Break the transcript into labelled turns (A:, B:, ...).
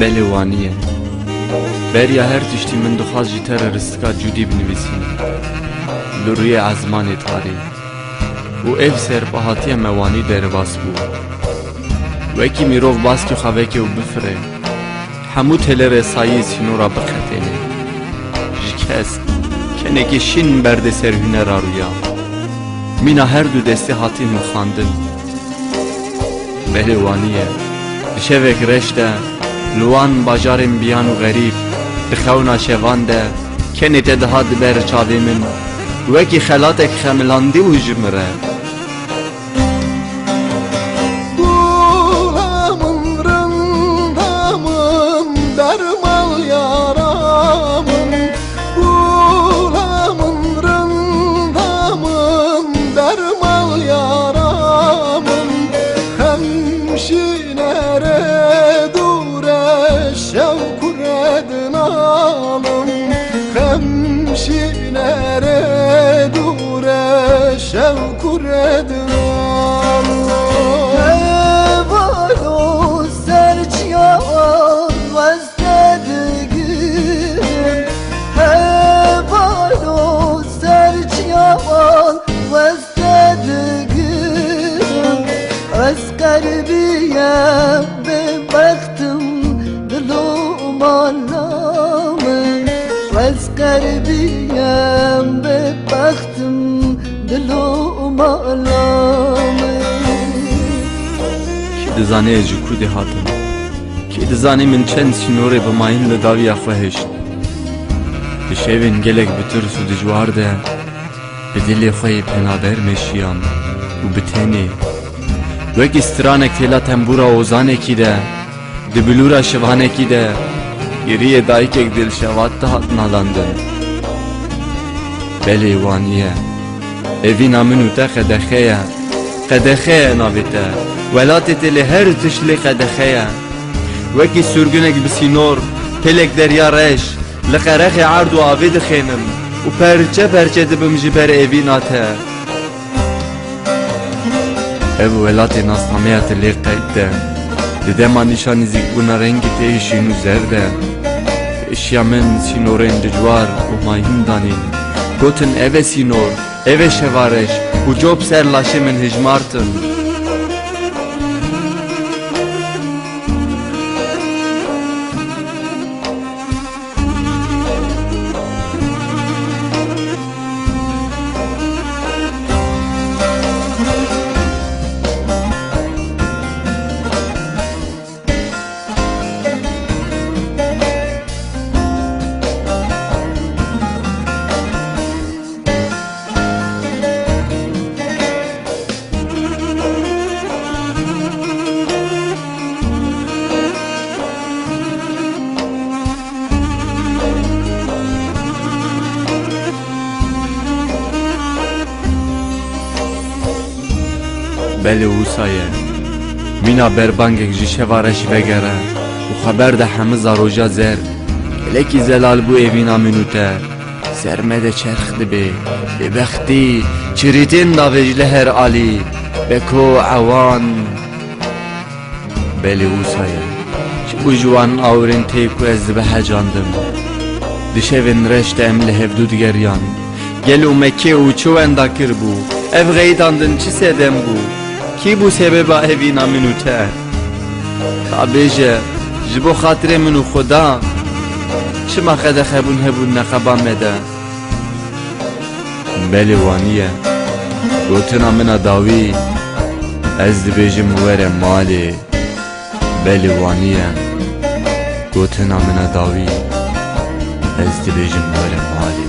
A: بله وانیه بریا هر تشتی من دخواست جیتر رسکا جودی بنویسین لروی عزمان تاری و اف سر بهاتی موانی در باس بو و اکی میروف باس که خواه که و بفره همو تل رسایی سینو را بخطینه جکست کنه که شین برده سر هنر رویا مینا هر دو دستی هاتین مخاندن بله وانیه شوک رشته لوان باجارم بیان و غریب دخونا شوان ده کنه تدهاد بر چاوی من وکی خلاتک خملاندی و جمره
B: Gulamın rındamın dermal yaramın Gulamın rındamın dermal yaramın Hemşinere dure şevkur edin alım Hemşinere dure şevkur edin alım Evalo serçiyan vestedgim Evalo serçiyan vestedgim Eskerbiyem bebaktım dilum alamın Eskerbiyem bebaktım dilum alamın
A: کی دزانه جو کودی هاتم کی دزانه من چند سینوره بماین لداوی اخوهشت بشوین گلک بترس و دجوار ده بدلی خوی پنابر مشیام و بتنی وک استرانک تیلا تنبورا اوزانه کی ده دبلورا شوانه کی ده گریه دایک اک دل شوات ده هات نالاندن بلی وانیه اوینا منو تا خدخه قدخه نابته ولات تلی هر تشلی قدخه وکی سرگنک بسینور تلک دریا رش لقرخ عرض و آوید خیمم و پرچه پرچه دبم جبر اویناته او ولات ناستامیه تلی قیده دیده ما نشانی زیگونا رنگی تیشینو زرده اشیا من سینورین دجوار و ماهیم دانین گوتن اوه سینور اوه شوارش و جوب سر لاشه من هجمارتن بله وسایه مینا بربانگک جی شوارش بگره و خبر ده همه زاروجا زر لکی زلال بو ایوینا منوته سرمده چرخ دبی ببختی چریتین دا وجله هر عالی بکو عوان بله وسایه چو جوان آورین تیکو از به هجاندم دشوین رشت امل هفدود گریان گلو مکه و چو انداکر بو اف غیداندن چی سدم بو کی بو سبب اوینا منو ته کابیجه جبو خاطر منو خدا چما خد خبون هبون نخبا مده بلی وانیه گوتنا منا داوی از دبیجم وره مالی بلی وانیه گوتنا منا داوی از دبیجم وره مالی